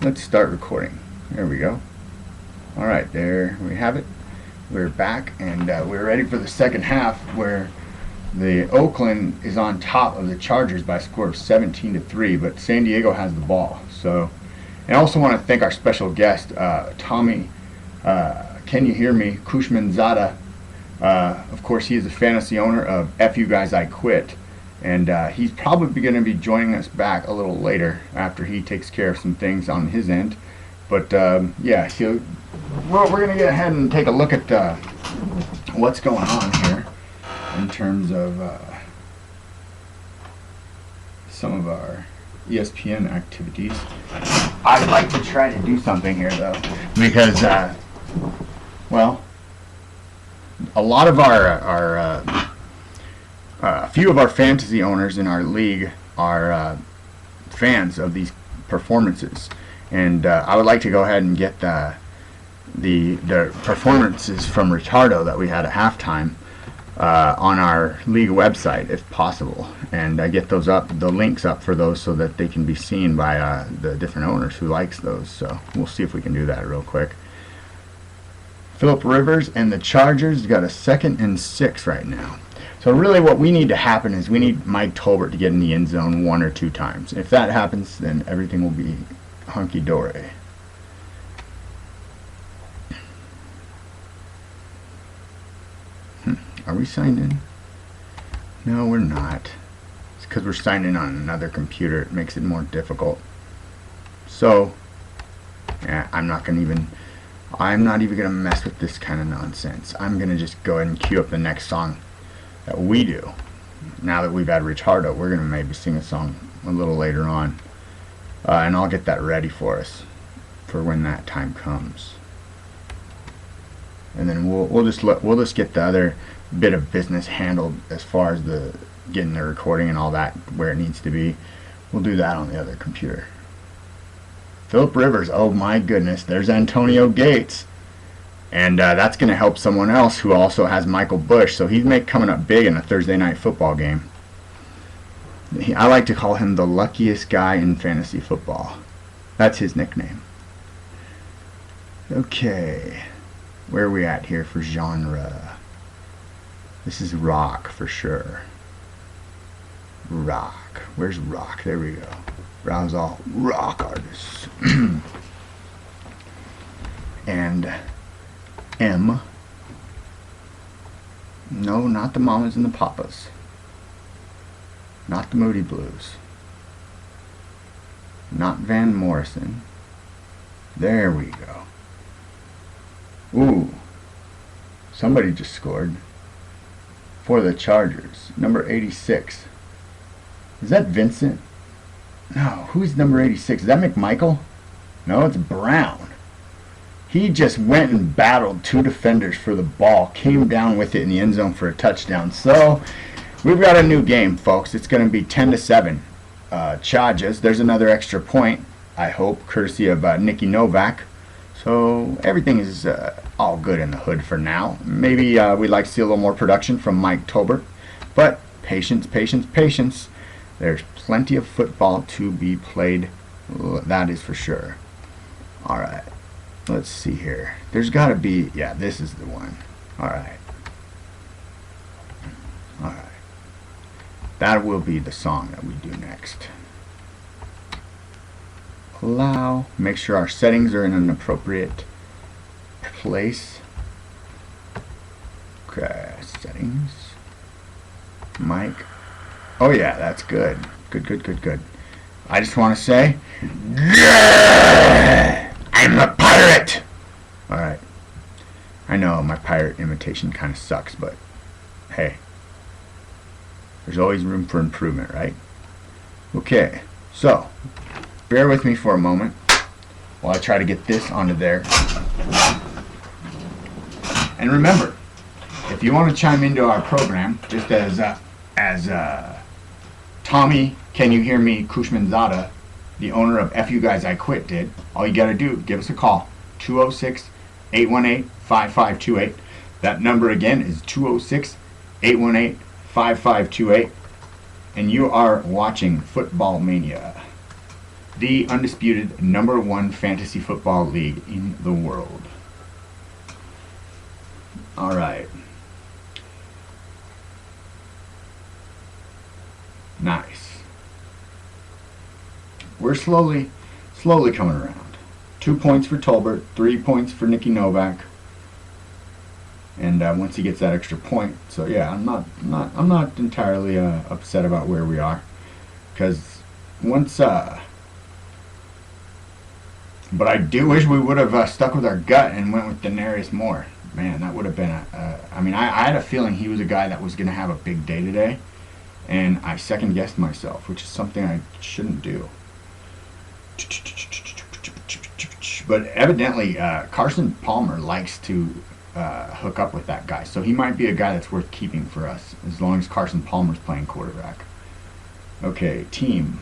let's start recording. There we go. Alright, there we have it. We're back, and we're ready for the second half, where the Oakland is on top of the Chargers by a score of 17-3, but San Diego has the ball. So, and I also want to thank our special guest, Tommy, can you hear me, Kushmanzada. Of course, he is a fantasy owner of F You Guys I Quit, and he's probably going to be joining us back a little later after he takes care of some things on his end. But yeah, so we're going to get ahead and take a look at what's going on here in terms of some of our ESPN activities. I'd like to try to do something here, though, because well, a lot of a few of our fantasy owners in our league are fans of these performances, and I would like to go ahead and get the performances from Ricardo that we had at halftime on our league website, if possible, and get those up, the links up for those, so that they can be seen by the different owners who likes those. So we'll see if we can do that real quick. Phillip Rivers and the Chargers got a 2nd and 6 right now. So really what we need to happen is we need Mike Tolbert to get in the end zone 1 or 2 times. If that happens, then everything will be hunky-dory. Are we signed in? No, we're not. It's because we're signed in on another computer. It makes it more difficult. So, yeah, I'm not even going to mess with this kind of nonsense. I'm going to just go ahead and cue up the next song that we do. Now that we've had Ricardo, we're going to maybe sing a song a little later on. And I'll get that ready for us for when that time comes. And then we'll just get the other bit of business handled as far as the getting the recording and all that where it needs to be. We'll do that on the other computer. Phillip Rivers, oh my goodness, there's Antonio Gates, and that's going to help someone else who also has Michael Bush, so he's coming up big in a Thursday night football game. I like to call him the luckiest guy in fantasy football. That's his nickname. Okay, where are we at here for genre? This is rock for sure. Rock. Where's rock? There we go. Browse all rock artists. And M. No, not the Mamas and the Papas. Not the Moody Blues. Not Van Morrison. There we go. Ooh. Somebody just scored. For the Chargers. Number 86. Is that Vincent? No, who's number 86? Is that McMichael? No, it's Brown. He just went and battled 2 defenders for the ball, came down with it in the end zone for a touchdown. So, we've got a new game, folks. It's going to be 10-7. Chargers. There's another extra point, I hope, courtesy of Nicky Novak. So, everything is all good in the hood for now. Maybe we'd like to see a little more production from Mike Tolbert. But, patience, patience, patience. There's plenty of football to be played, that is for sure. Alright, let's see here. There's got to be, yeah, this is the one. Alright. Alright. That will be the song that we do next. Allow, make sure our settings are in an appropriate place. Okay, settings. Mic. Oh yeah, that's good. Good. I just want to say, yeah, I'm a pirate! Alright. I know my pirate imitation kind of sucks, but hey, there's always room for improvement, right? Okay, so, bear with me for a moment while I try to get this onto there. And remember, if you want to chime into our program, just as Tommy, can you hear me, Kushmanzada, the owner of F You Guys I Quit, did, all you got to do, give us a call, 206-818-5528. That number again is 206-818-5528. And you are watching Football Mania. the undisputed #1 fantasy football league in the world. All right. Nice. We're slowly coming around. 2 points for Tolbert, 3 points for Nicky Novak, and once he gets that extra point, so yeah, I'm not entirely upset about where we are, because once. But I do wish we would have stuck with our gut and went with Denarius Moore. Man, that would have been I mean, I had a feeling he was a guy that was going to have a big day today, and I second guessed myself, which is something I shouldn't do. But evidently, Carson Palmer likes to hook up with that guy, so he might be a guy that's worth keeping for us as long as Carson Palmer's playing quarterback. Okay, team.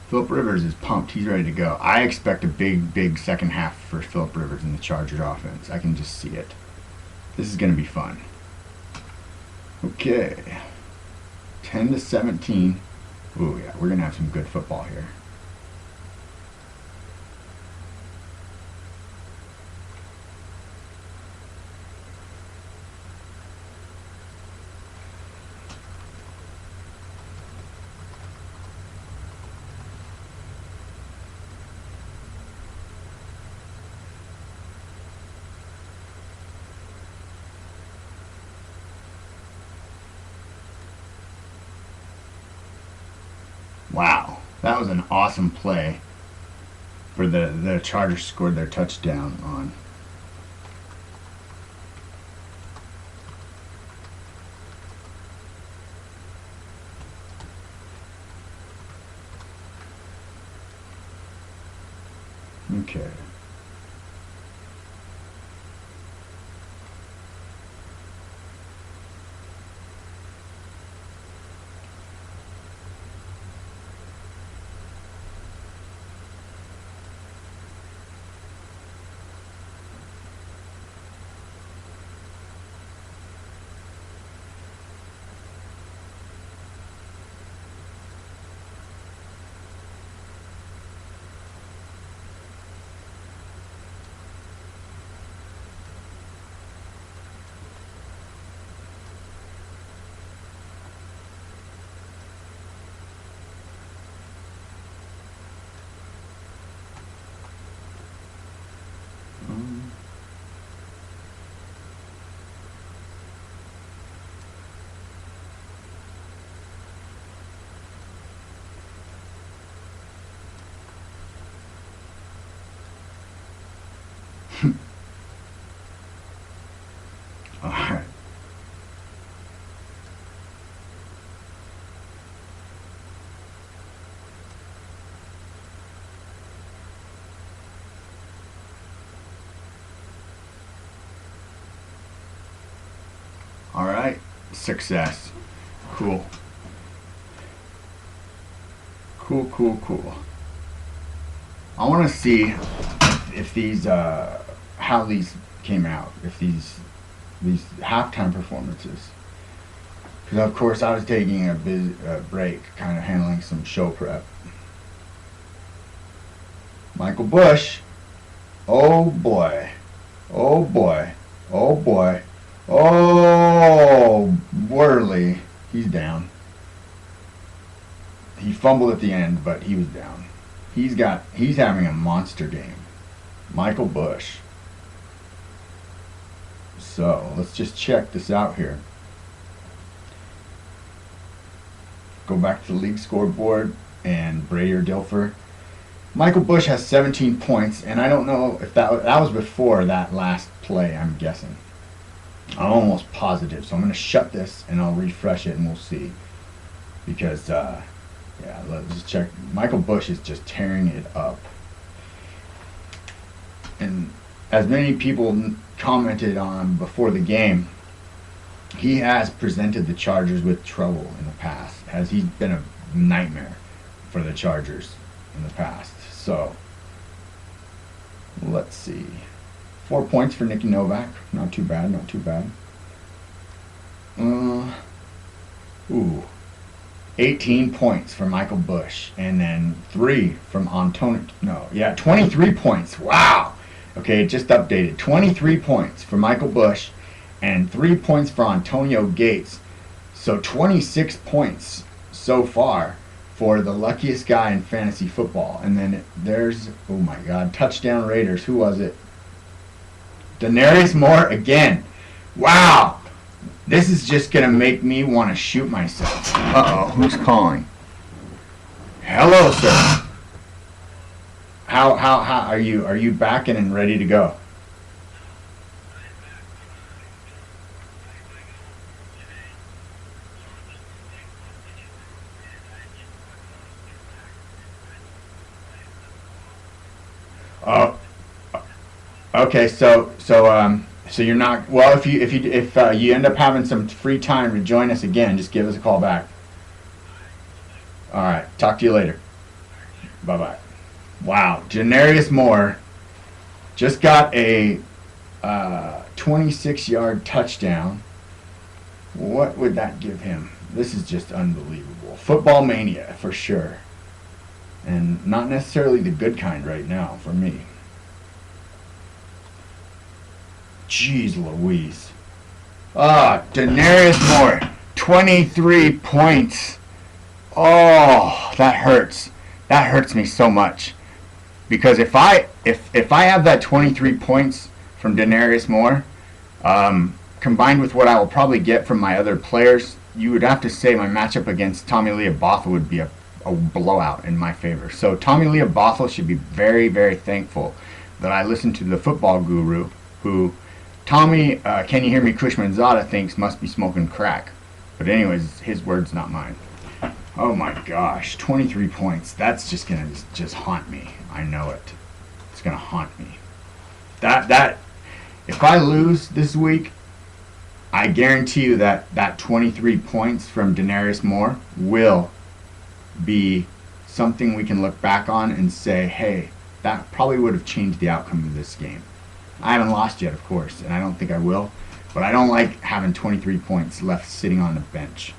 Philip Rivers is pumped. He's ready to go. I expect a big second half for Philip Rivers in the Chargers offense. I can just see it. This is going to be fun. Okay. 10-17. Ooh, yeah, we're going to have some good football here. Wow, that was an awesome play for the Chargers scored their touchdown on. Okay. All right. All right. Success. Cool. Cool. I want to see if these how these came out. If these halftime performances. Because of course I was taking a break, kind of handling some show prep. Michael Bush. Oh boy. Oh boy. Oh boy. Oh, Worley. He's down. He fumbled at the end, but he was down. He's having a monster game. Michael Bush. So let's just check this out here. Go back to the league scoreboard and Brayer Dilfer. Michael Bush has 17 points, and I don't know if that was before that last play, I'm guessing. I'm almost positive, so I'm going to shut this and I'll refresh it and we'll see. Because, yeah, let's just check. Michael Bush is just tearing it up. And as many people commented on before the game, he has presented the Chargers with trouble in the past. He's been a nightmare for the Chargers in the past. So, let's see. 4 points for Nicky Novak. Not too bad, not too bad. 8 18 points for Michael Bush, and then 3 from Antonio. No, yeah, 23 points. Wow. Okay, just updated. 23 points for Michael Bush, and 3 points for Antonio Gates. So 26 points so far for the luckiest guy in fantasy football. And then there's, oh my God, touchdown Raiders. Who was it? Denarius Moore again. Wow. This is just going to make me want to shoot myself. Uh-oh, who's calling? Hello, sir. How are you? Are you back and ready to go? Oh, okay. So you're not well. If you end up having some free time to join us again, just give us a call back. All right. Talk to you later. Bye bye. Wow, Denarius Moore just got a 26-yard touchdown. What would that give him? This is just unbelievable. Football mania for sure, and not necessarily the good kind right now for me. Jeez Louise. Denarius Moore, 23 points. Oh, that hurts. That hurts me so much. Because if I have that 23 points from Denarius Moore, combined with what I will probably get from my other players, you would have to say my matchup against Tommy Leobothel would be a blowout in my favor. So Tommy Leobothel should be very, very thankful that I listened to the football guru who Tommy, can you hear me, Kushmanzada thinks must be smoking crack. But anyways, his words, not mine. Oh my gosh, 23 points. That's just gonna just haunt me. I know it. It's gonna haunt me. That if I lose this week, I guarantee you that 23 points from Denarius Moore will be something we can look back on and say, hey, that probably would have changed the outcome of this game. I haven't lost yet, of course, and I don't think I will, but I don't like having 23 points left sitting on the bench.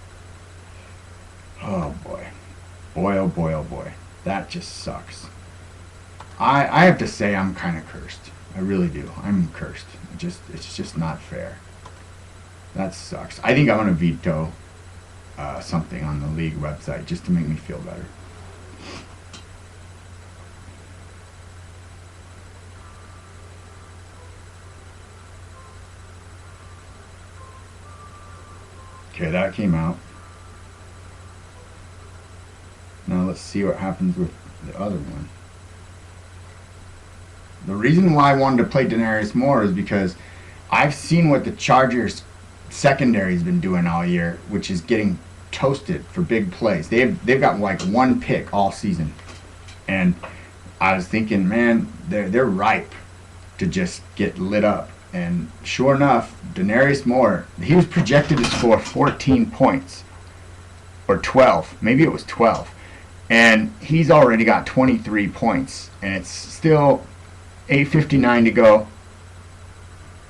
Oh boy. Boy, oh boy, oh boy. That just sucks. I have to say I'm kind of cursed. I really do. I'm cursed. It's just not fair. That sucks. I think I'm going to veto something on the league website just to make me feel better. Okay, that came out. Now let's see what happens with the other one. The reason why I wanted to play Denarius Moore is because I've seen what the Chargers secondary has been doing all year, which is getting toasted for big plays. They've got like one pick all season, and I was thinking, man, they're ripe to just get lit up. And sure enough, Denarius Moore, he was projected to score 14 points or 12. Maybe it was 12. And he's already got 23 points, and it's still 8:59 to go.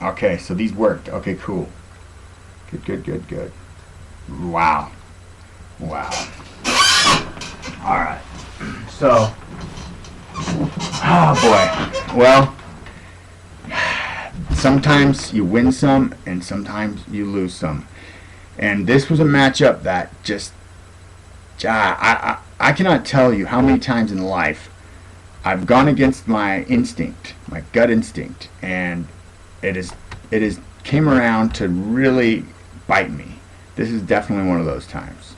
Okay, so these worked. Okay, cool. Good. Wow. All right. So, oh boy. Well, sometimes you win some, and sometimes you lose some. And this was a matchup that just, I cannot tell you how many times in life I've gone against my instinct, my gut instinct, and it is came around to really bite me. This is definitely one of those times.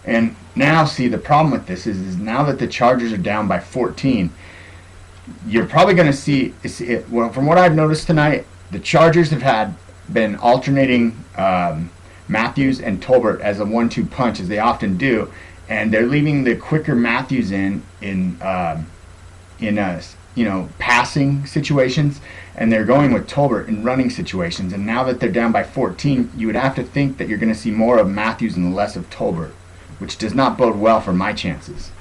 And now, see, the problem with this is now that the Chargers are down by 14, you're probably going to see, well, from what I've noticed tonight, the Chargers have been alternating Matthews and Tolbert as a 1-2 punch, as they often do, and they're leaving the quicker Matthews in passing situations, and they're going with Tolbert in running situations. And now that they're down by 14, you would have to think that you're going to see more of Matthews and less of Tolbert, which does not bode well for my chances.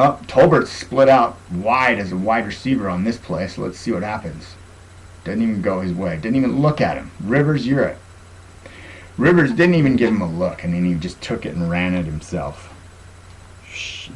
Oh, Tolbert split out wide as a wide receiver on this play, so let's see what happens. Didn't even go his way. Didn't even look at him. Rivers, you're it. Rivers didn't even give him a look, and then he just took it and ran it himself. Jeez.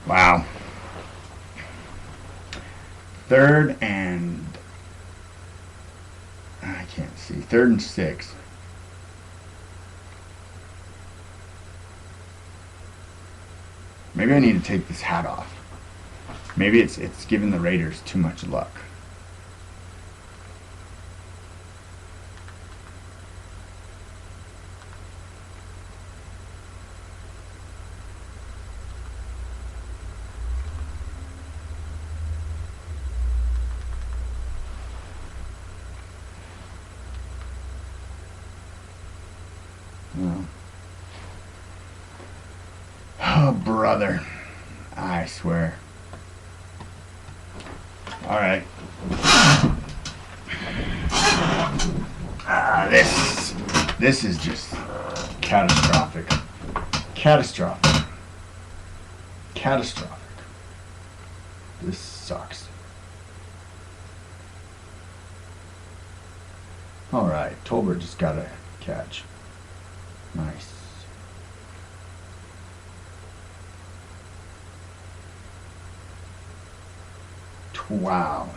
Wow. Third and I can't see. 3rd and 6. Maybe I need to take this hat off. Maybe it's giving the Raiders too much luck. No. Oh, brother. I swear. Alright. This is just catastrophic. Catastrophic. Catastrophic. This sucks. Alright, Tolbert just got a catch. Nice. Wow.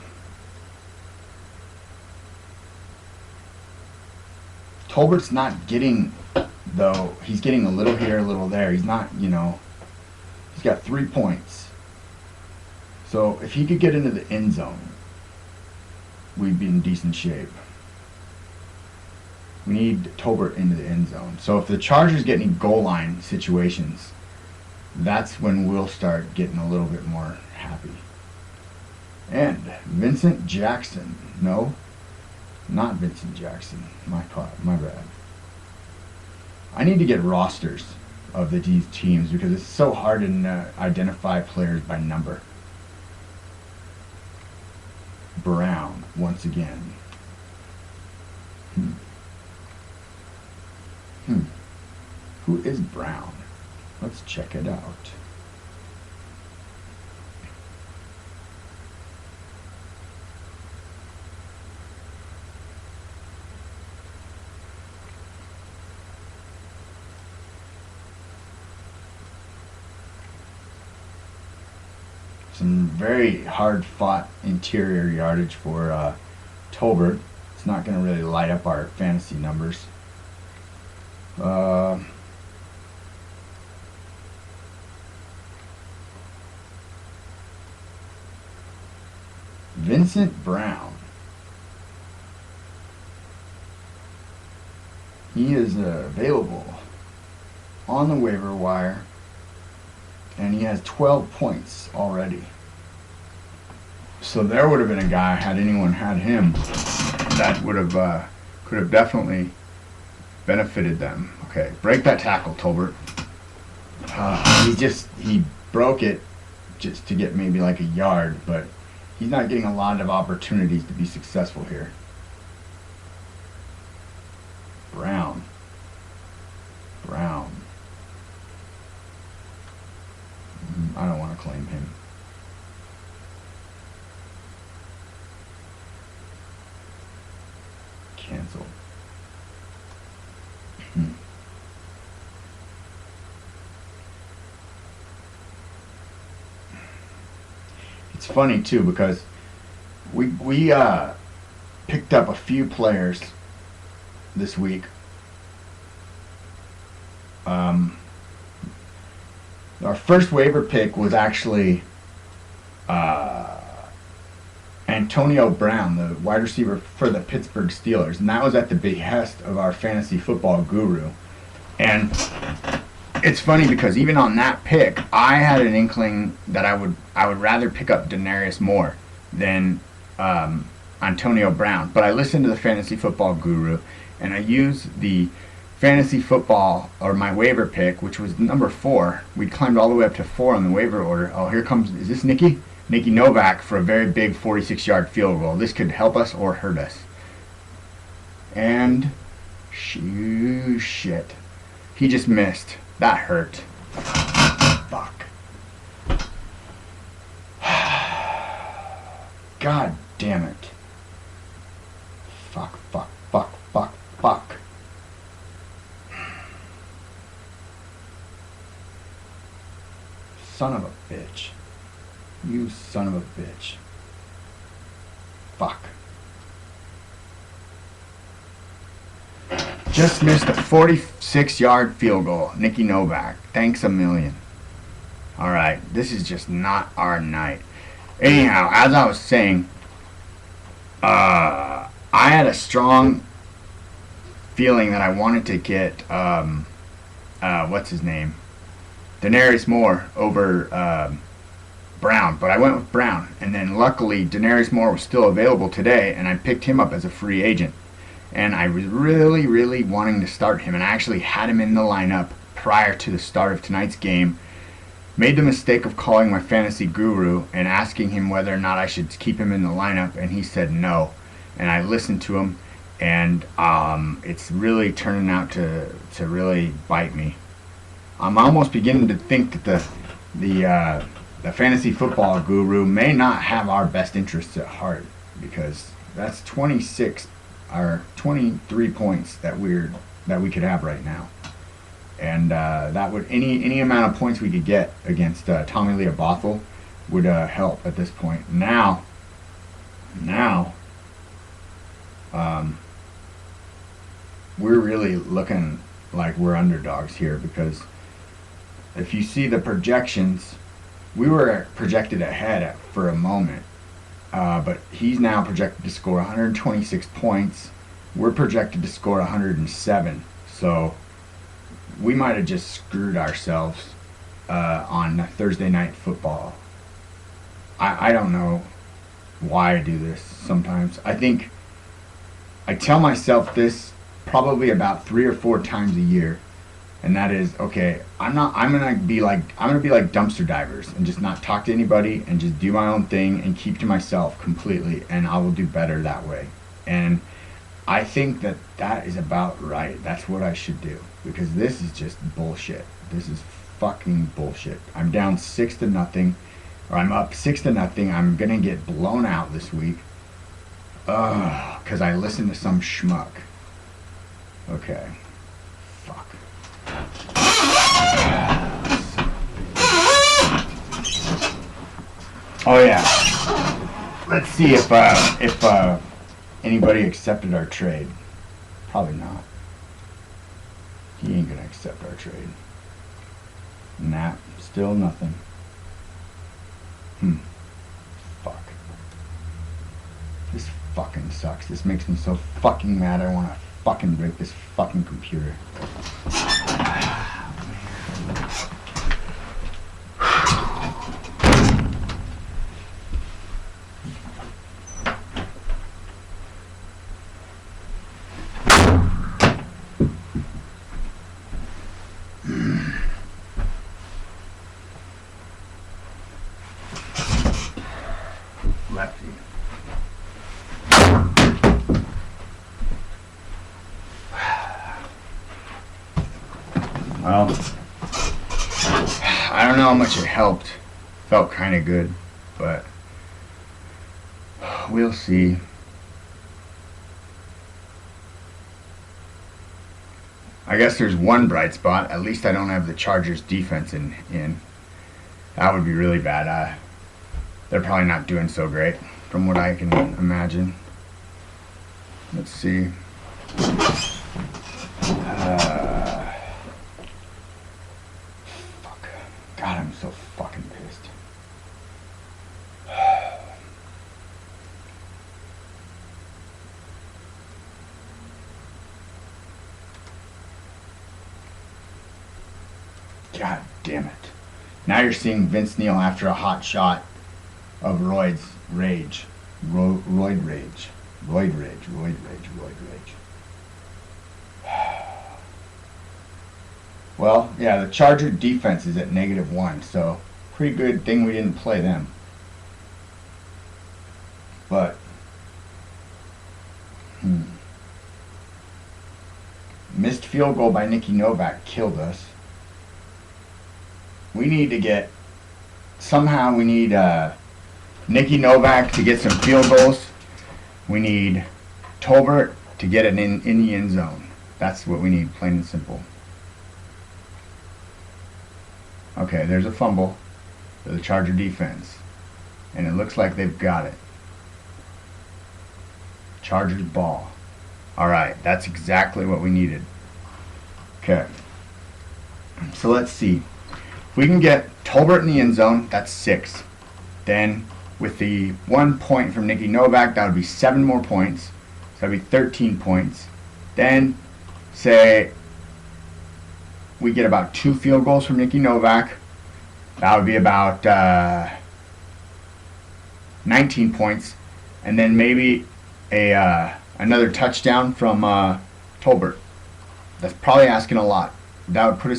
Tolbert's not getting, though, he's getting a little here, a little there. He's not, he's got 3 points. So if he could get into the end zone, we'd be in decent shape. We need Tolbert into the end zone. So if the Chargers get any goal line situations, that's when we'll start getting a little bit more happy. And Vincent Jackson. No, not Vincent Jackson. My bad. I need to get rosters of these teams because it's so hard to identify players by number. Brown, once again. Who is Brown? Let's check it out. Some very hard-fought interior yardage for Tolbert. It's not going to really light up our fantasy numbers. Vincent Brown. He is available on the waiver wire, and he has 12 points already. So there would have been a guy, had anyone had him, that would have could have definitely benefited them. Okay, break that tackle, Tolbert. He broke it just to get maybe like a yard, but he's not getting a lot of opportunities to be successful here. Brown. I don't want to claim him. Cancel. It's funny too because we picked up a few players this week. Our first waiver pick was actually Antonio Brown, the wide receiver for the Pittsburgh Steelers, and that was at the behest of our fantasy football guru. And it's funny because even on that pick, I had an inkling that I would rather pick up Denarius Moore than Antonio Brown. But I listened to the fantasy football guru, and I used the fantasy football, or my waiver pick, which was number 4. We climbed all the way up to 4 on the waiver order. Oh, here comes, is this Nicky? Nicky Novak for a very big 46-yard field goal. This could help us or hurt us. And, shit. He just missed. That hurt. Fuck. God damn it. Fuck. Son of a bitch. You son of a bitch. Fuck. Just missed a 46-yard field goal. Nicky Novak. Thanks a million. Alright, this is just not our night. Anyhow, as I was saying, I had a strong feeling that I wanted to get, what's his name? Denarius Moore over Brown, but I went with Brown, and then luckily Denarius Moore was still available today, and I picked him up as a free agent, and I was really wanting to start him, and I actually had him in the lineup prior to the start of tonight's game. Made the mistake of calling my fantasy guru and asking him whether or not I should keep him in the lineup, and he said no, and I listened to him, and it's really turning out to really bite me. I'm almost beginning to think that the fantasy football guru may not have our best interests at heart, because that's 26 or 23 points that we could have right now, and that would any amount of points we could get against Tommy Leah Bothell would help at this point. Now, we're really looking like we're underdogs here, because if you see the projections, we were projected ahead for a moment, but he's now projected to score 126 points. We're projected to score 107, so we might have just screwed ourselves on Thursday Night Football. I don't know why I do this sometimes. I think I tell myself this probably about 3 or 4 times a year. And that is, okay, I'm gonna be like dumpster divers and just not talk to anybody and just do my own thing and keep to myself completely, and I will do better that way. And I think that is about right. That's what I should do, because this is just bullshit. This is fucking bullshit. I'm down 6-0, or I'm up 6-0. I'm gonna get blown out this week. Because I listened to some schmuck. Okay. Fuck. Oh yeah. Let's see if anybody accepted our trade. Probably not. He ain't gonna accept our trade. Nah, still nothing. Fuck. This fucking sucks. This makes me so fucking mad. I wanna fucking break this fucking computer. Lefty. Well, I don't know how much it helped. Felt kind of good, but we'll see. I guess there's one bright spot. At least I don't have the Chargers defense in. That would be really bad. They're probably not doing so great from what I can imagine. Let's see. Fuck. God, I'm so fucking pissed. God damn it. Now you're seeing Vince Neil after a hot shot of Royd rage. Royd rage. Well, yeah, the Charger defense is at -1, so pretty good thing we didn't play them. But, missed field goal by Nicky Novak killed us. We need to get, somehow we need Nicky Novak to get some field goals. We need Tolbert to get it in the end zone. That's what we need, plain and simple. Okay, there's a fumble for the Charger defense. And it looks like they've got it. Chargers ball. Alright, that's exactly what we needed. Okay. So let's see. If we can get Tolbert in the end zone, that's 6. Then with the 1 point from Nicky Novak, that would be 7 more points. So that would be 13 points. Then, say, we get about 2 field goals from Nicky Novak. That would be about 19 points. And then maybe another touchdown from Tolbert. That's probably asking a lot. That would put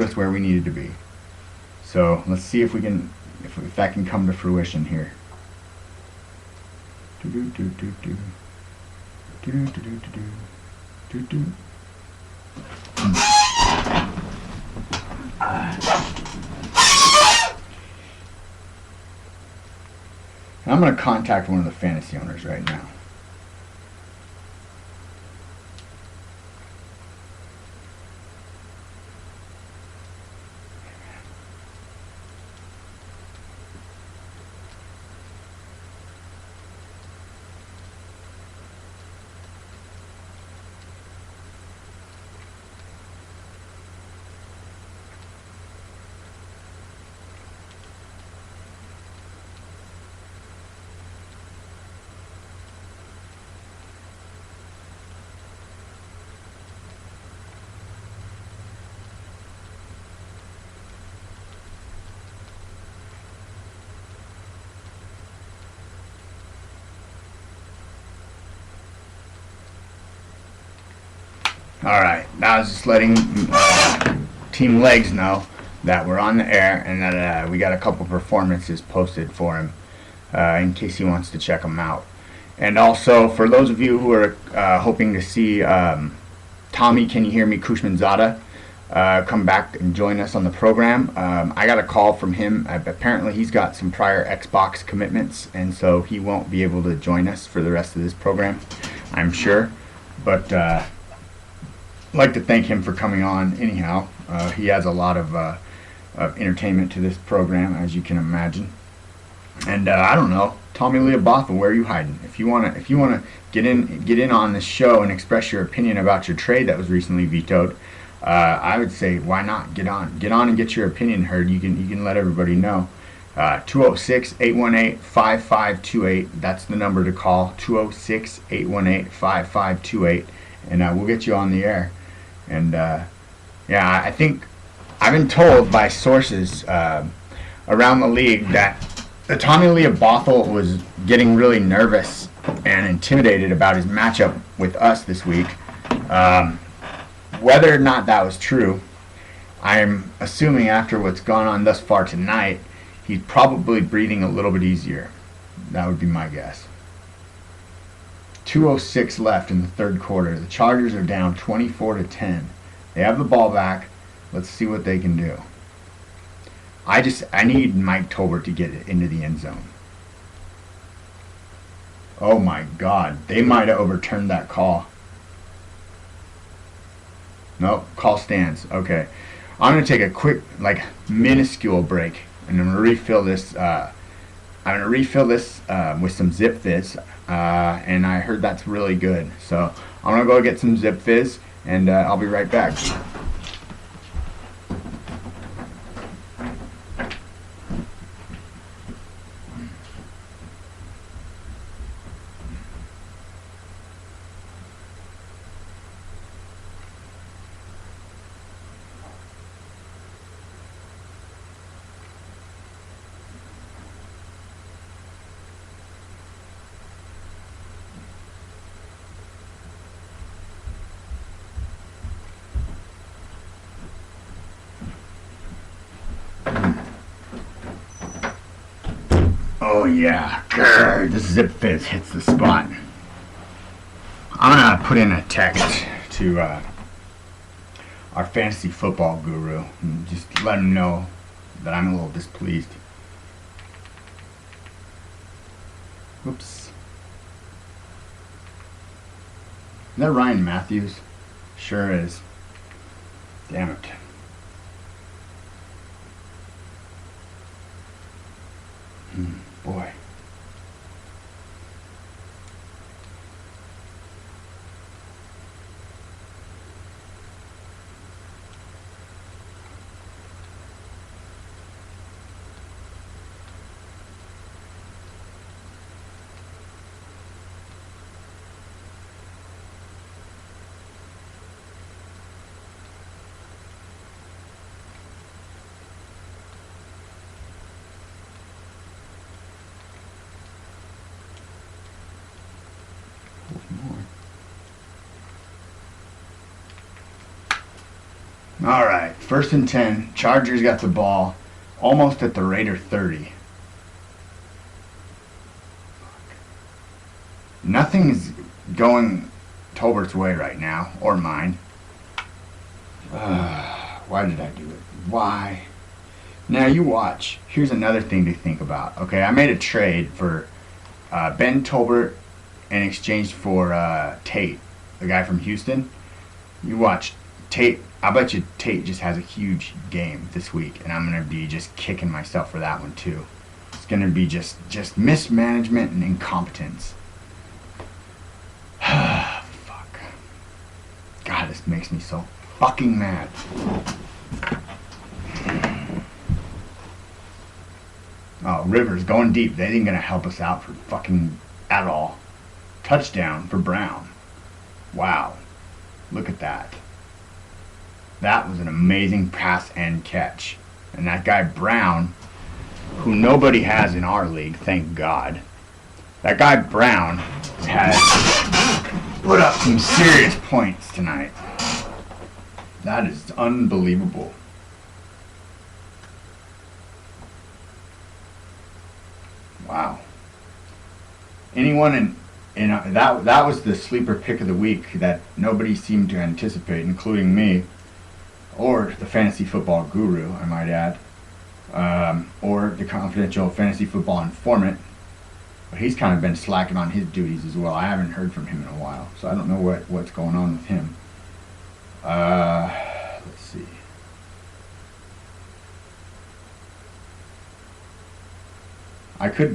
us where we needed to be. So let's see if we can, if that can come to fruition here. I'm going to contact one of the fantasy owners right now. Alright, I was just letting Team Legs know that we're on the air and that we got a couple performances posted for him in case he wants to check them out. And also, for those of you who are hoping to see Tommy, Can You Hear Me, Kushmanzada come back and join us on the program, I got a call from him. Apparently he's got some prior Xbox commitments, and so he won't be able to join us for the rest of this program, I'm sure. But I'd like to thank him for coming on anyhow. He adds a lot of entertainment to this program, as you can imagine. And I don't know, Tommy Leobothel, where are you hiding? If you wanna get in on this show and express your opinion about your trade that was recently vetoed, I would say why not get on and get your opinion heard. You can let everybody know. 206-818-5528. That's the number to call. 206-818-5528, and we'll get you on the air. And yeah, I think I've been told by sources around the league that Tommy Leobothel was getting really nervous and intimidated about his matchup with us this week. Whether or not that was true, I'm assuming after what's gone on thus far tonight, he's probably breathing a little bit easier. That would be my guess. 2:06 left in the third quarter. The Chargers are down 24-10. They have the ball back. Let's see what they can do. I need Mike Tolbert to get it into the end zone. Oh my God, they might have overturned that call. Nope, call stands. Okay, I'm gonna take a quick, minuscule break, and I'm gonna refill this. With some Zip Fizz, and I heard that's really good. So I'm gonna go get some Zip Fizz, and I'll be right back. yeah. Grr, this Zip Fizz hits the spot. I'm gonna put in a text to our fantasy football guru and just let him know that I'm a little displeased. Whoops. Is that Ryan Matthews? Sure is. Damn it. Boy. All right, 1st and 10. Chargers got the ball almost at the Raider 30. Nothing is going Tolbert's way right now, or mine. Why did I do it? Why? Now you watch. Here's another thing to think about. Okay, I made a trade for Ben Tolbert in exchange for Tate, the guy from Houston. You watch. Tate, I bet you Tate just has a huge game this week, and I'm going to be just kicking myself for that one too. It's going to be just mismanagement and incompetence. Fuck. God, this makes me so fucking mad. Oh, Rivers going deep. They ain't going to help us out for fucking at all. Touchdown for Brown. Wow. Look at that. That was an amazing pass and catch. And that guy Brown, who nobody has in our league, thank God. That guy Brown has put up some serious points tonight. That is unbelievable. Wow. Anyone in that was the sleeper pick of the week that nobody seemed to anticipate, including me. Or the fantasy football guru, I might add, or the confidential fantasy football informant. But he's kind of been slacking on his duties as well. I haven't heard from him in a while, so I don't know what's going on with him. Let's see.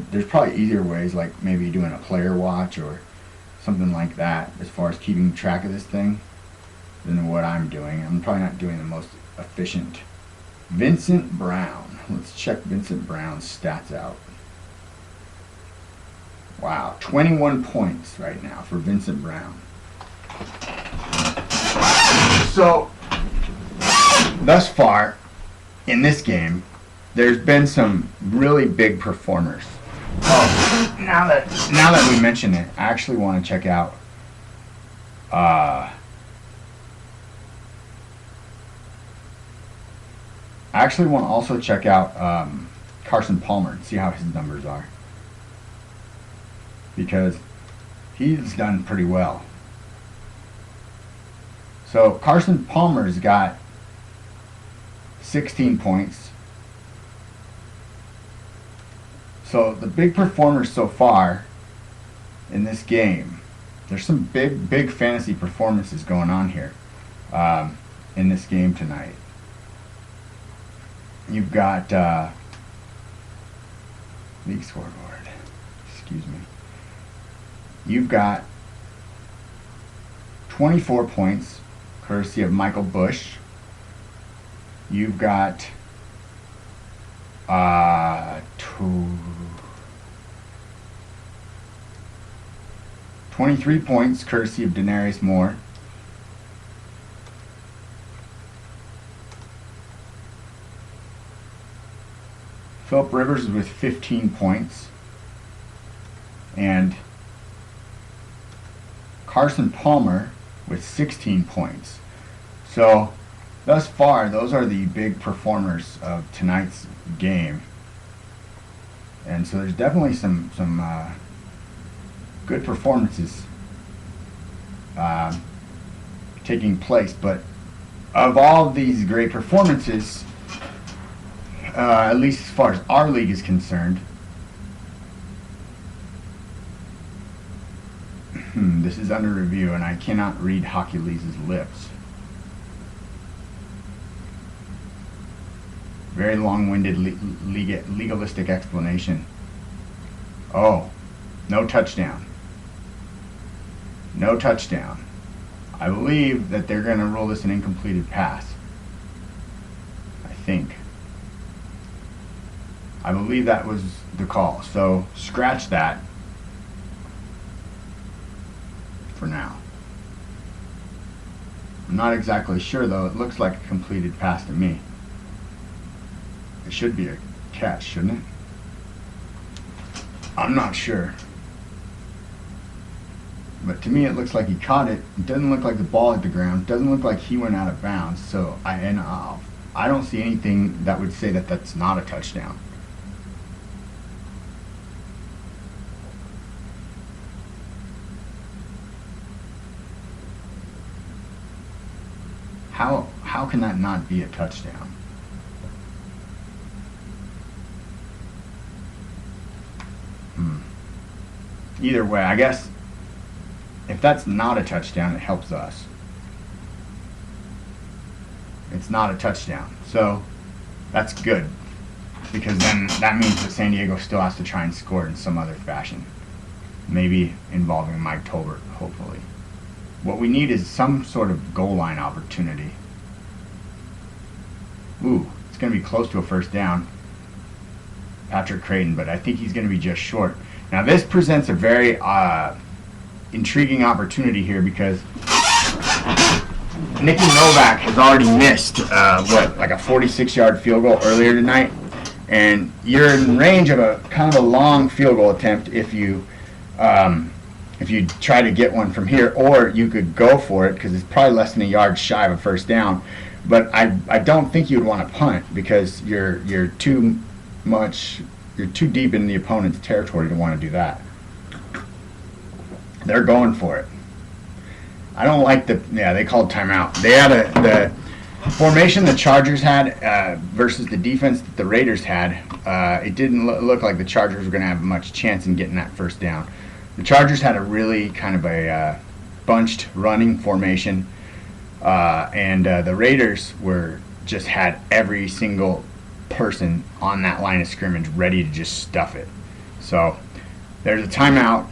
There's probably easier ways, like maybe doing a player watch or something like that, as far as keeping track of this thing, than what I'm doing. I'm probably not doing the most efficient. Vincent Brown. Let's check Vincent Brown's stats out. Wow, 21 points right now for Vincent Brown. So, thus far, in this game, there's been some really big performers. Oh, now that we mention it, I actually want to check out I actually want to also check out Carson Palmer and see how his numbers are, because he's done pretty well. So Carson Palmer's got 16 points. So the big performers so far in this game, there's some big fantasy performances going on here in this game tonight. You've got league scoreboard. Excuse me. You've got 24 points, courtesy of Michael Bush. You've got 23 points, courtesy of Denarius Moore. Philip Rivers with 15 points. And Carson Palmer with 16 points. So, thus far, those are the big performers of tonight's game. And so there's definitely some good performances taking place. But of all of these great performances, at least as far as our league is concerned, this is under review, and I cannot read Hercules' lips. Very long-winded legalistic explanation. Oh, no touchdown. No touchdown. I believe that they're going to rule this an incompleted pass. I think. I believe that was the call. So scratch that for now. I'm not exactly sure, though. It looks like a completed pass to me. It should be a catch, shouldn't it? I'm not sure. But to me, it looks like he caught it. It doesn't look like the ball hit the ground. It doesn't look like he went out of bounds. So I don't see anything that would say that that's not a touchdown. How can that not be a touchdown? Either way, I guess if that's not a touchdown, it helps us. It's not a touchdown. So that's good, because then that means that San Diego still has to try and score in some other fashion. Maybe involving Mike Tolbert, hopefully. What we need is some sort of goal line opportunity. Ooh, it's going to be close to a first down. Patrick Creighton, but I think he's going to be just short. Now this presents a very intriguing opportunity here, because Nicky Novak has already missed like a 46-yard field goal earlier tonight, and you're in range of a kind of a long field goal attempt if you try to get one from here, or you could go for it because it's probably less than a yard shy of a first down. But I don't think you'd want to punt, because you're too deep in the opponent's territory to want to do that. They're going for it. I don't like they called timeout. They had the formation the Chargers had versus the defense that the Raiders had. It didn't look like the Chargers were going to have much chance in getting that first down. The Chargers had a really kind of a bunched running formation, and the Raiders just had every single person on that line of scrimmage ready to just stuff it. So there's a timeout,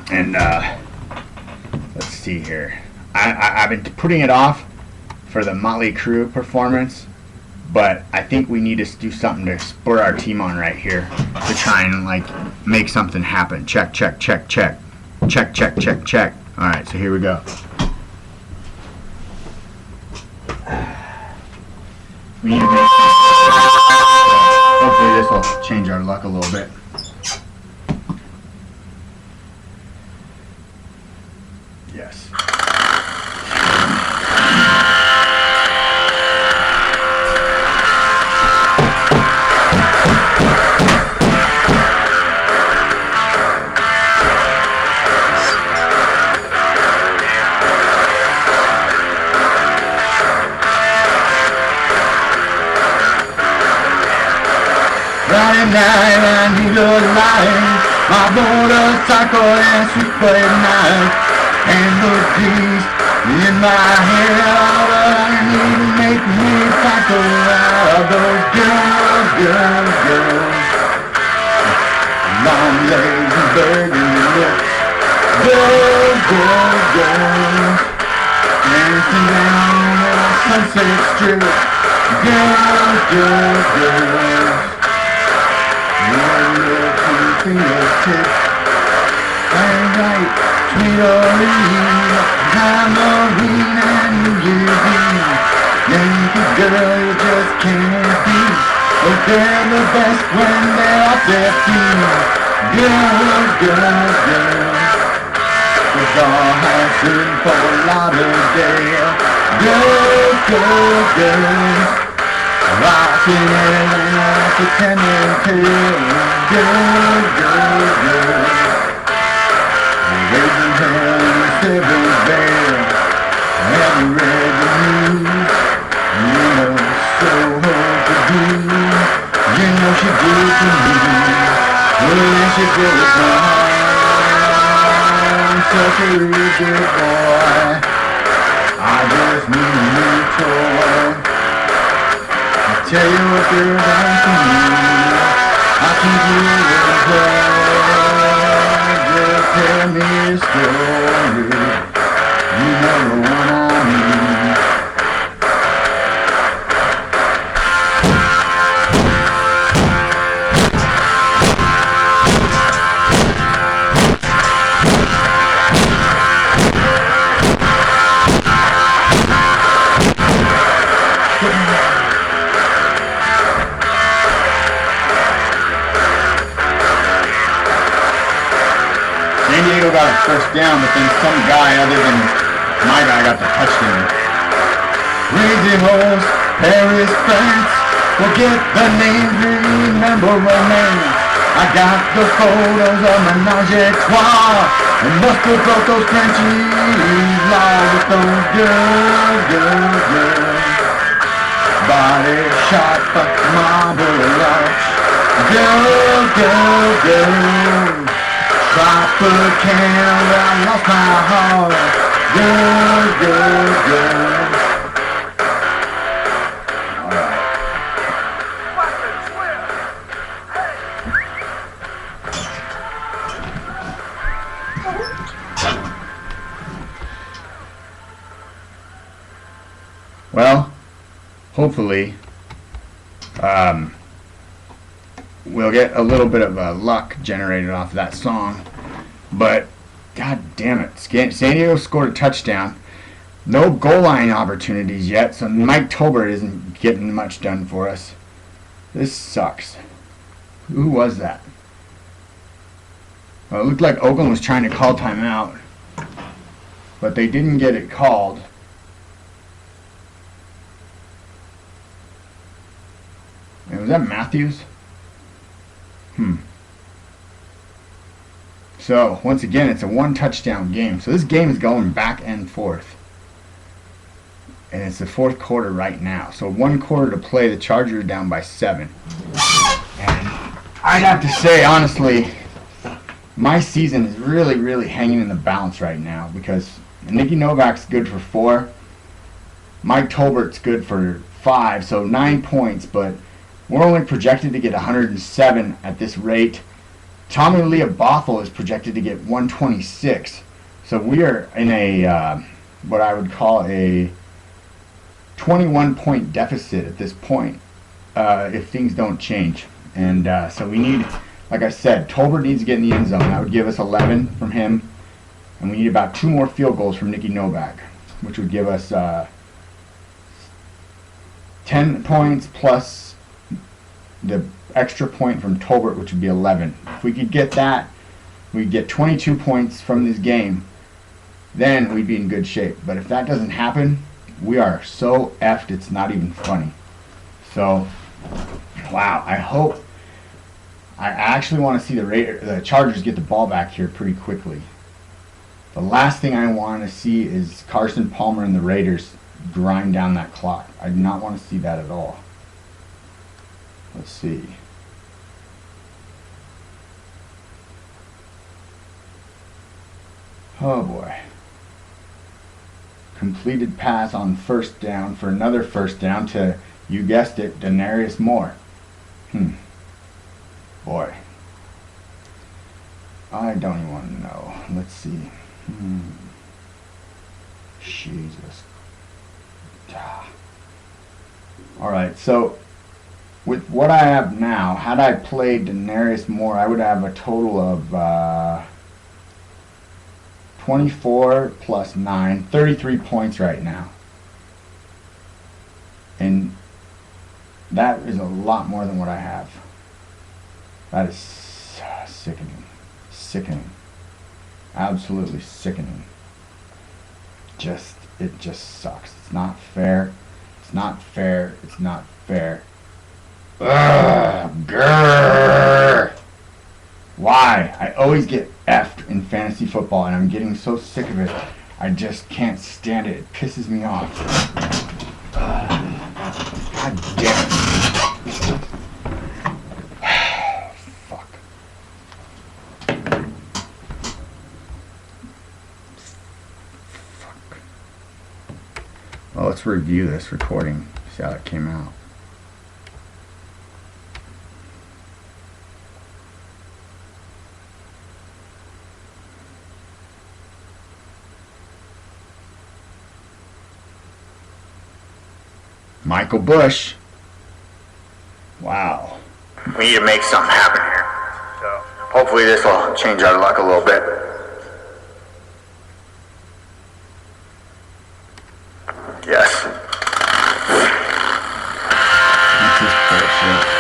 and let's see here. I've been putting it off for the Motley Crue performance, but I think we need to do something to spur our team on right here to try and make something happen. Check, check, check, check. Check, check, check, check. All right, so here we go. We need to make hopefully this will change our luck a little bit. Yes. Friday night and he looked like my motorcycle and super at night, and the G's in my head, all I need to make me cycle out. Those girls, long legs and burgundy lips, girls, dancing down the Sunset Strip, girls. Fingertips, and right, sweet Orleans, Halloween and New Year's Eve. Yankee girl, you just can't beat, but they're the best when they're off their feet. Girls, with all hands in Fort Lauderdale. Girls, Rocking it like a cannon tail. Good, good, good. Raising hell in the seventh bell. Have you read the news? You know, so hard to do. You know she did it to me. When she broke my heart. Such a real good boy. I just need a new toy. I tell you what, girl, I'm for me. I keep you employed. Just tell me a story. You know the one I mean. San Diego got a first down, but then some guy other than my guy got the touchdown. Crazy horse, Paris, France. Forget the names, remember romance. I got the photos of Menage a Trois. And must have broke those Frenchies law with those girls. Body shot, fuck marble arch. Girls. Tropicana, I lost my heart. Good. Alright. Well, hopefully, we'll get a little bit of luck generated off that song. But, god damn it, San Diego scored a touchdown. No goal line opportunities yet, so Mike Tolbert isn't getting much done for us. This sucks. Who was that? Well, it looked like Oakland was trying to call timeout, but they didn't get it called. And was that Matthews? So, once again, it's a one touchdown game. So this game is going back and forth. And it's the fourth quarter right now. So 1 quarter to play, the Chargers are down by 7. And I'd have to say, honestly, my season is really hanging in the balance right now. Because Nicky Novak's good for 4. Mike Tolbert's good for 5. So 9 points, but we're only projected to get 107 at this rate. Tommy Leobothel is projected to get 126. So we are in a, what I would call a 21-point deficit at this point, if things don't change. And so we need, like I said, Tolbert needs to get in the end zone. That would give us 11 from him. And we need about 2 more field goals from Nicky Novak, which would give us 10 points plus the extra point from Tolbert, which would be 11. If we could get that, we'd get 22 points from this game. Then we'd be in good shape. But if that doesn't happen, we are so effed it's not even funny. So, wow, I actually want to see the Chargers get the ball back here pretty quickly. The last thing I want to see is Carson Palmer and the Raiders grind down that clock. I do not want to see that at all. Let's see. Oh boy. Completed pass on first down for another first down to, you guessed it, Denarius Moore. Boy. I don't even want to know. Let's see. Jesus. Alright, so with what I have now, had I played Denarius Moore, I would have a total of 24 plus 9, 33 points right now. And that is a lot more than what I have. That is sickening. Sickening. Absolutely sickening. It just sucks. It's not fair. It's not fair. It's not fair. Ugh, grrr. Why? I always get effed in fantasy football, and I'm getting so sick of it. I just can't stand it. It pisses me off. God damn it. Fuck. Fuck. Well, let's review this recording, see how it came out. Michael Bush. Wow. We need to make something happen here. So hopefully this will change our luck a little bit. Yes. That's just bullshit.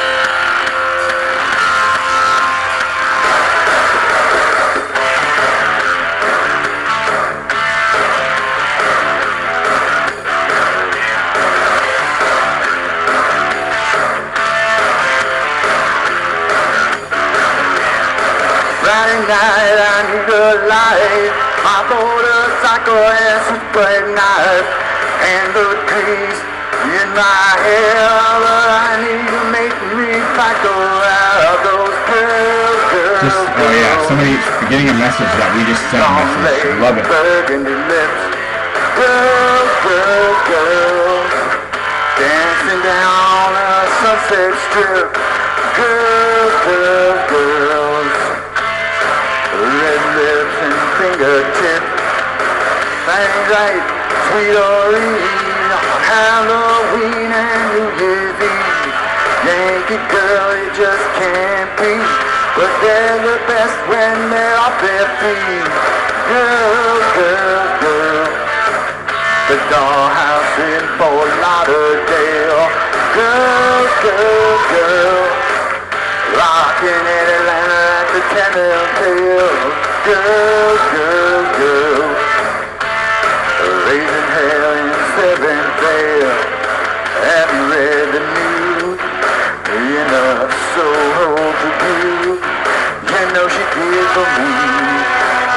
Friday night I need a light. My motorcycle and some bread knife and the taste in my hair. But I need to make me back around those girls, girls. Just, oh yeah, somebody's getting a message that we just sent a message. I love it. Burgundy lips. Girls, girls, girls, dancing down a sunset strip. Girls, girls, girls, red lips and fingertips. Things like sweet Orleans on Halloween and New Year's Eve. Yankee girl, you just can't beat, but they're the best when they're off their feet. Girls, girls, girls, the dollhouse in Fort Lauderdale. Girls, girls, girls, rockin' in Atlanta at the Tennessee. Girls, girls, girls, raising hell in Seventh-Dale. Have you read the news? In a Soho Tribune, you know she did for me,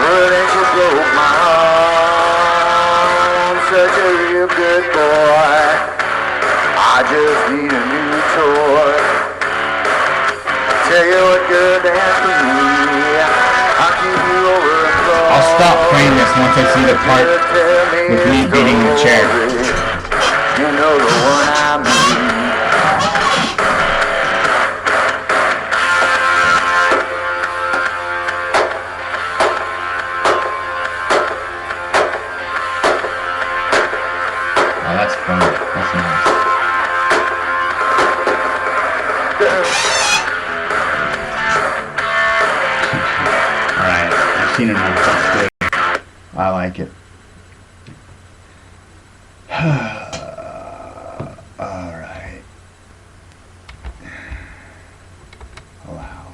but then she broke my heart. Such a real good boy, I just need a new toy. Tell you what, girl, dance for me, I'll keep you over and floor. I'll stop playing this once I see the part with me beating the chair. You know the one I mean. Oh, that's fun. That's nice. Alright, I've seen enough. That's good. I like it. Alright. Allow.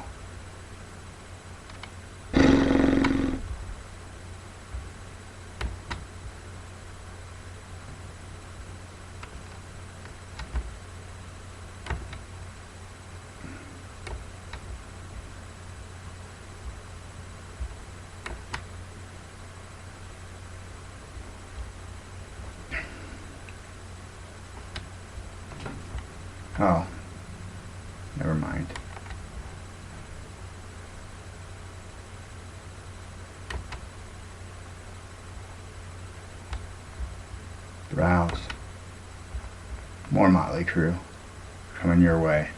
Oh, never mind. Browse. More Motley Crue coming your way.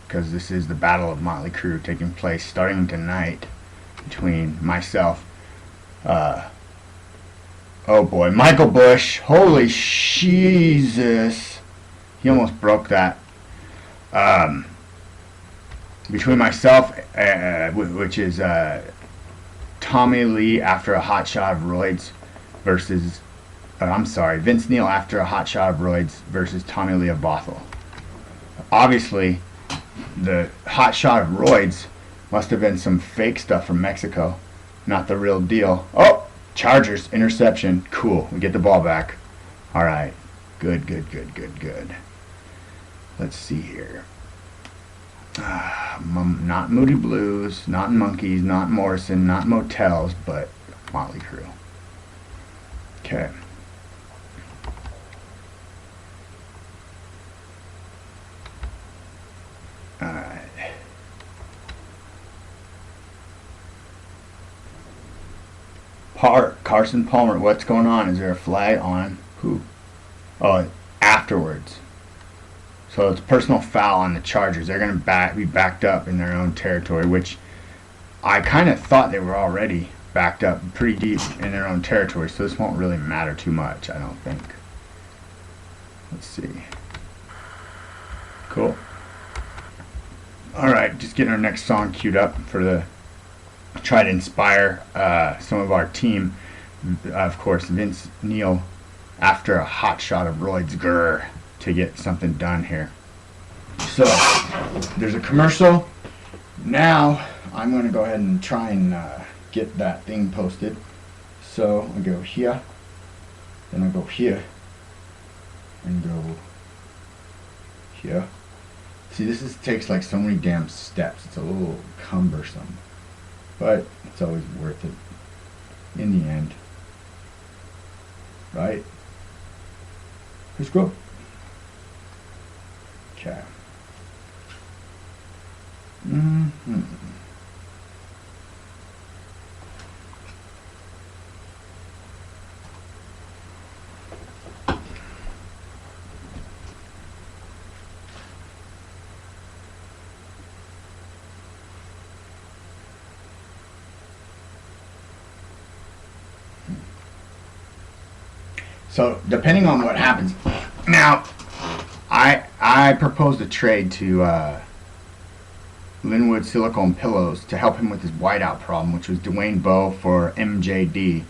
Because this is the Battle of Motley Crue taking place starting tonight between myself, oh boy, Michael Bush. Holy Jesus. He almost broke that. Between myself, which is Tommy Lee after a hot shot of roids versus, I'm sorry, Vince Neil after a hot shot of roids versus Tommy Lee of Bothell. Obviously, the hot shot of roids must have been some fake stuff from Mexico, not the real deal. Oh, Chargers interception. Cool. We get the ball back. All right. Good. Good, good, good, good, good. Let's see here. Not Moody Blues, not Monkees, not Morrison, not Motels, but Motley Crue. Okay. Alright. Carson Palmer, what's going on? Is there a flag on? Who? Oh, afterwards. So it's personal foul on the Chargers. They're going to be backed up in their own territory, which I kind of thought they were already backed up pretty deep in their own territory, so this won't really matter too much, I don't think. Let's see. Cool. Alright, just getting our next song queued up for the try to inspire some of our team. Of course, Vince Neil after a hot shot of Royds Grr to get something done here. So, there's a commercial. Now, I'm going to go ahead and try and get that thing posted. So, I go here, then I go here, and go here. See, takes like so many damn steps. It's a little cumbersome, but it's always worth it in the end, right? Let's go. Okay. So, depending on what happens. Now, I proposed a trade to Linwood Silicone Pillows to help him with his whiteout problem, which was Dwayne Bowe for MJD.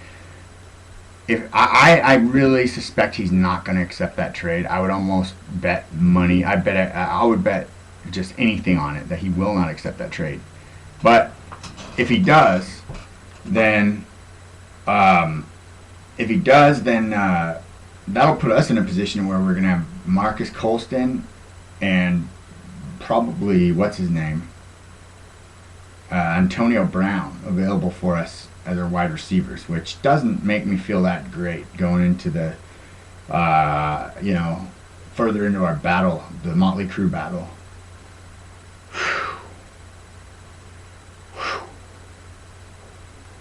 If I really suspect he's not going to accept that trade. I would almost bet money. I would bet just anything on it that he will not accept that trade. But if he does, then that'll put us in a position where we're going to have Marcus Colston and probably, what's his name? Antonio Brown available for us as our wide receivers, which doesn't make me feel that great going into the, further into our battle, the Motley Crue battle.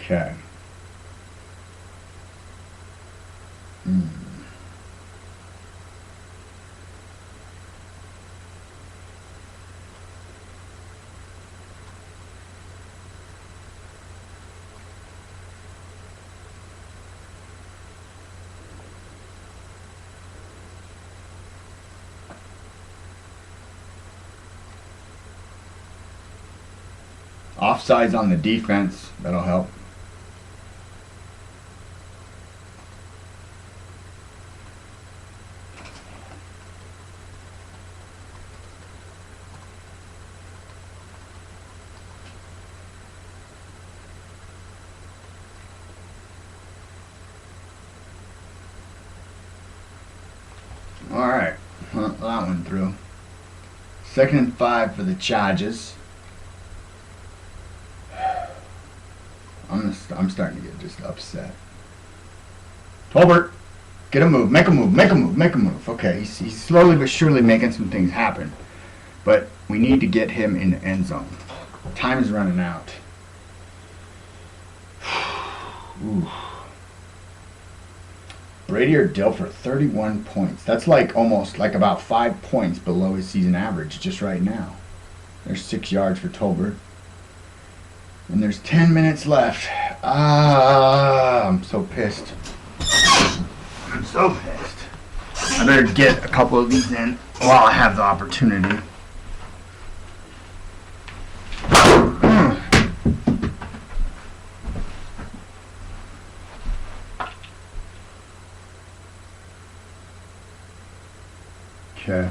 Okay. Offsides on the defense, that'll help. Alright, well, that one through. 2nd and 5 for the Chargers. I'm starting to get just upset. Tolbert, get a move, make a move, make a move, make a move. Okay, he's slowly but surely making some things happen. But we need to get him in the end zone. Time is running out. Ooh. Brady or Dilfer, 31 points. That's like almost like about 5 points below his season average just right now. There's 6 yards for Tolbert. And there's 10 minutes left. I'm so pissed. I'm so pissed. I better get a couple of these in while I have the opportunity. Okay.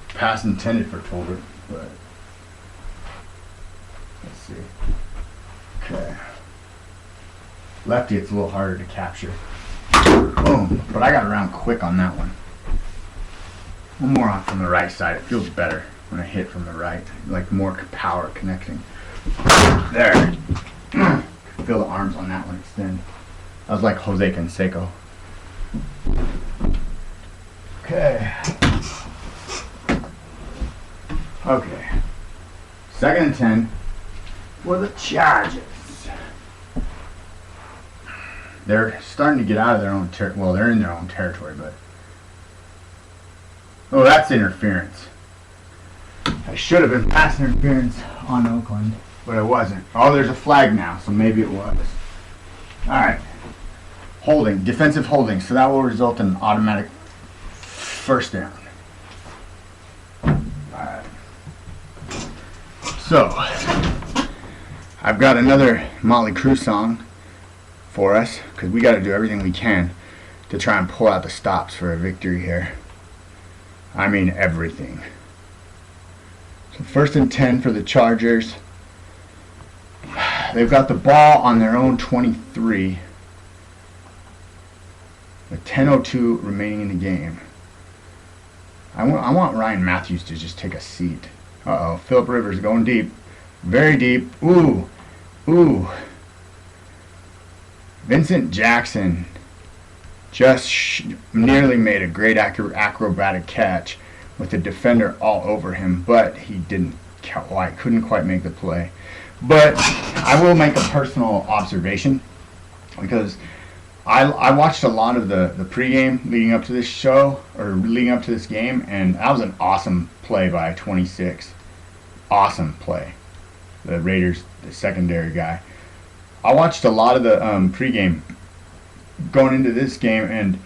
Pass intended for Tolbert, but let's see. Okay. Lefty, it's a little harder to capture. Boom. But I got around quick on that one. One more on from the right side. It feels better when I hit from the right, like more power connecting. There. Feel the arms on that one extend. That was like Jose Canseco. Okay. Okay. 2nd and 10 for the Chargers. They're starting to get out of their own well, they're in their own territory, but oh, that's interference. I should have been pass interference on Oakland, but it wasn't. Oh, there's a flag now, so maybe it was. All right. Holding, defensive holding, so that will result in an automatic first down. All right. So, I've got another Motley Crue song for us, because we got to do everything we can to try and pull out the stops for a victory here. I mean everything. So 1st and 10 for the Chargers. They've got the ball on their own 23 with 10:02 remaining in the game. I want Ryan Matthews to just take a seat. Uh-oh, Philip Rivers going deep. Very deep. Ooh. Ooh. Vincent Jackson just nearly made a great acrobatic catch with the defender all over him, but he couldn't quite make the play. But I will make a personal observation, because I watched a lot of the pregame leading up to this show, or leading up to this game, and that was an awesome play by 26. Awesome play. The Raiders, the secondary guy. I watched a lot of the pregame going into this game, and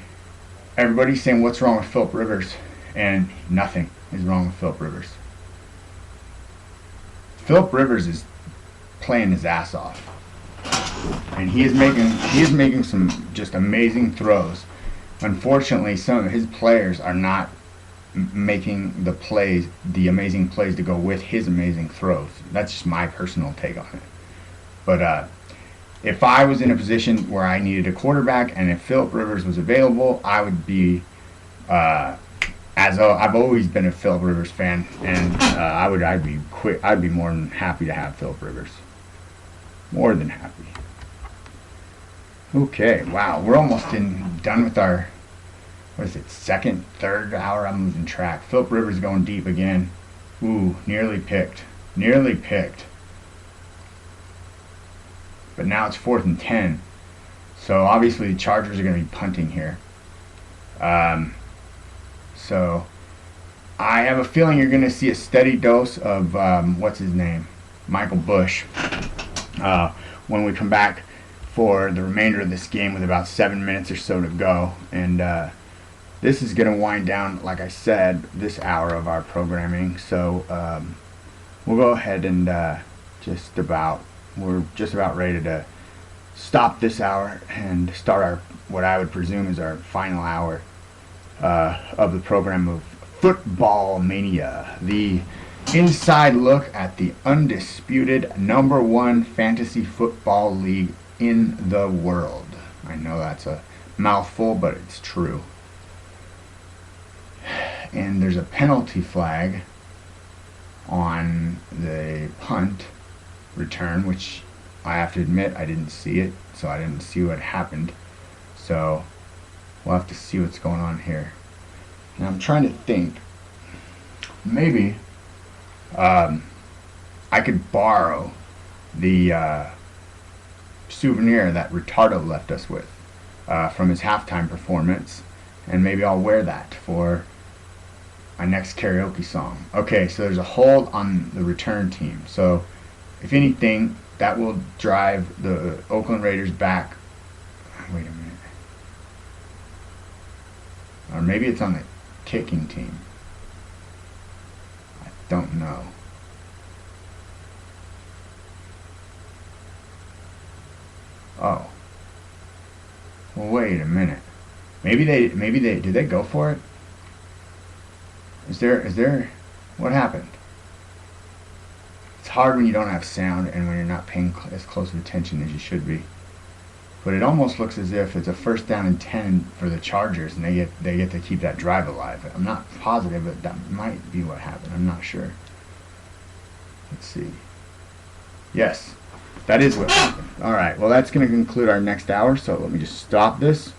everybody's saying, what's wrong with Philip Rivers? And nothing is wrong with Philip Rivers. Philip Rivers is playing his ass off, and he is making some just amazing throws. Unfortunately, some of his players are not making the amazing plays to go with his amazing throws. That's just my personal take on it. But if I was in a position where I needed a quarterback, and if Philip Rivers was available, I would be, I've always been a Philip Rivers fan, and I'd be more than happy to have Philip Rivers. More than happy. Okay, wow, we're almost done with our, what is it, third hour? I'm losing track. Philip Rivers going deep again. Ooh, nearly picked. Nearly picked. But now it's 4th and 10. So obviously the Chargers are going to be punting here. So I have a feeling you're going to see a steady dose of, what's his name? Michael Bush. When we come back for the remainder of this game with about 7 minutes or so to go. And this is going to wind down, like I said, this hour of our programming. So we'll go ahead and we're just about ready to stop this hour and start our, what I would presume is our final hour of the program of Football Mania, the inside look at the undisputed #1 fantasy football league in the world. I know that's a mouthful, but it's true. And there's a penalty flag on the punt return, which I have to admit I didn't see it, so I didn't see what happened. So we'll have to see what's going on here. And I'm trying to think, maybe I could borrow the souvenir that Ritardo left us with from his halftime performance, and maybe I'll wear that for my next karaoke song. Okay, so there's a hold on the return team. So if anything, that will drive the Oakland Raiders back. Wait a minute. Or maybe it's on the kicking team. I don't know. Oh. Well, wait a minute. Maybe they did they go for it? Is there what happened? It's hard when you don't have sound and when you're not paying as close of attention as you should be. But it almost looks as if it's a 1st down and 10 for the Chargers, and they get to keep that drive alive. I'm not positive, but that might be what happened. I'm not sure. Let's see. Yes, that is what happened. All right, well, that's going to conclude our next hour, so let me just stop this.